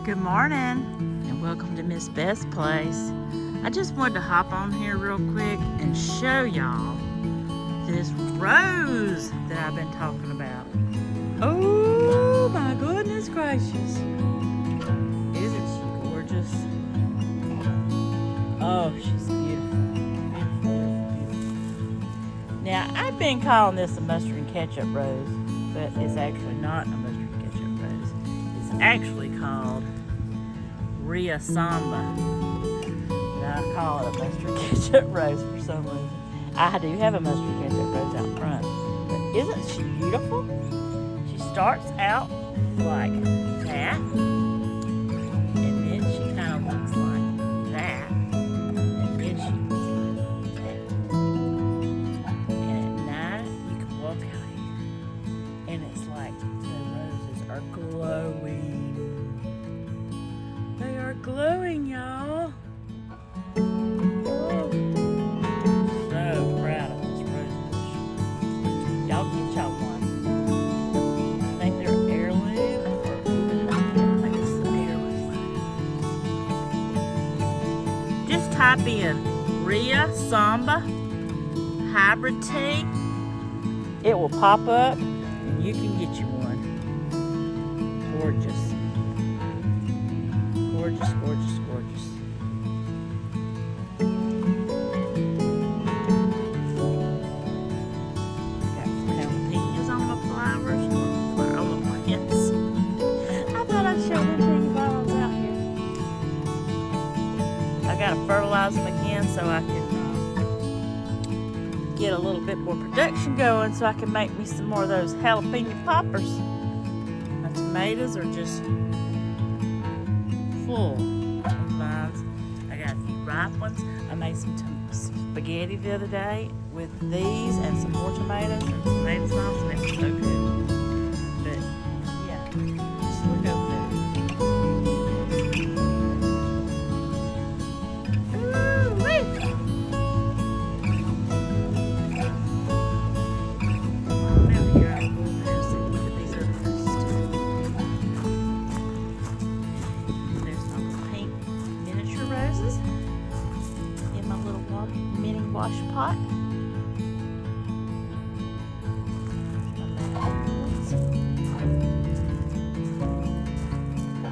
Good morning and welcome to Miss Beth's place. I just wanted to hop on here real quick and show y'all this rose that I've been talking about. Oh my goodness gracious. Isn't she gorgeous? Oh, she's beautiful. Beautiful, beautiful, beautiful. Now, I've been calling this a mustard and ketchup rose, but it's actually not a mustard and ketchup rose. It's actually called Rio Samba. But I call it a mustard ketchup rose for some reason. I do have a mustard ketchup rose out front. But isn't she beautiful? She starts out like that. And then she kind of looks like that. And then she looks like that. And at night, you can walk out here. And it's like the roses are glowing. They are glowing, y'all. Oh, so proud of this rose bush. Y'all get y'all one. I think they're heirloom or I think it's the heirloom. Just type in Rio Samba hybrid tea. It will pop up and you can get you one. Gorgeous. Gorgeous, gorgeous, gorgeous. Got jalapenos on my flowers, on my plants. I thought I'd show them to you while I was out here. I gotta fertilize them again so I can get a little bit more production going so I can make me some more of those jalapeno poppers. My tomatoes are just full of vines. I got a few ripe ones. I made some spaghetti the other day with these and some more tomatoes and tomato sauce, and it was so good. But yeah, just look over there. Ooh-wee. Come over here, I'll go over there and see. Look at these other roses too. There's some pink miniature roses in my little mini wash pot.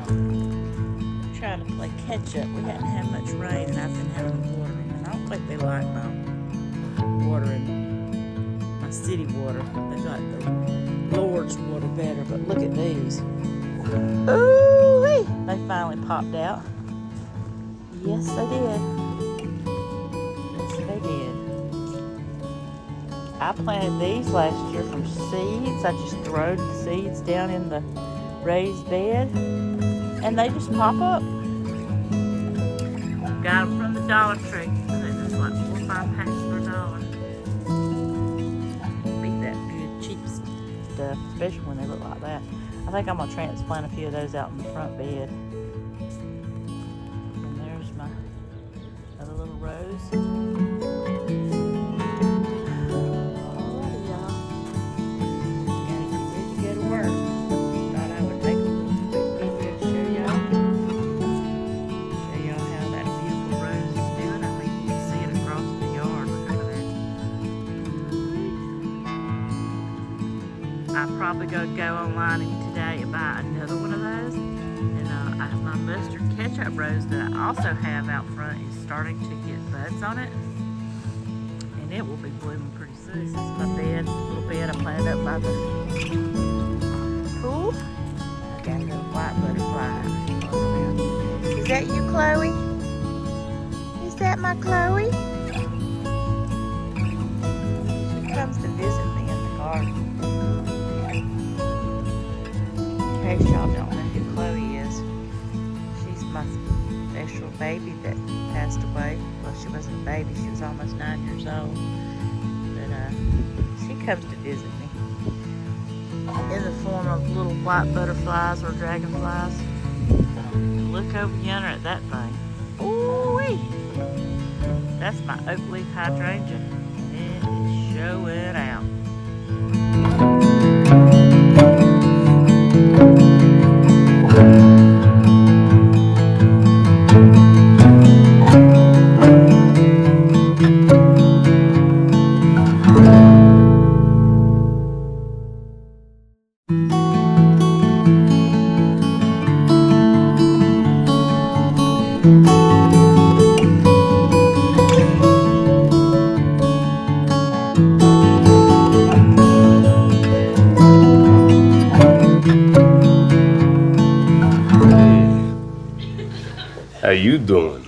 I'm trying to play catch up. We hadn't had much rain and I've been having to water them. And I don't think they like my water and my city water. They like the Lord's water better. But look at these. Ooh-wee! They finally popped out. Yes, they did. Yes, they did. I planted these last year from seeds. I just throwed the seeds down in the raised bed, and they just pop up. Got them from the Dollar Tree. I think there's like 4 or 5 packs for $1. Beat that good cheap stuff, especially when they look like that. I think I'm gonna transplant a few of those out in the front bed. And there's my other little rose. Alrighty, y'all. Gotta get ready to go to work. Thought I would make a little quick video to show y'all. Show y'all how that beautiful rose is doing. I think you can see it across the yard. Look over there. I'm probably gonna go online today and buy another one of those. And my mustard ketchup rose that I also have out front is starting to get buds on it. And it will be blooming pretty soon. This is my bed, little bed I planted up by the pool. I got a little white butterfly. Is that you, Chloe? Is that my Chloe? She comes to visit me in the garden. In case y'all don't know who Chloe is, she's my special baby that passed away. Well, she wasn't a baby, she was almost 9 years old. But she comes to visit me in the form of little white butterflies or dragonflies. Look over yonder at that thing. Ooh-wee! That's my oak leaf hydrangea. It is showing out. How you doing?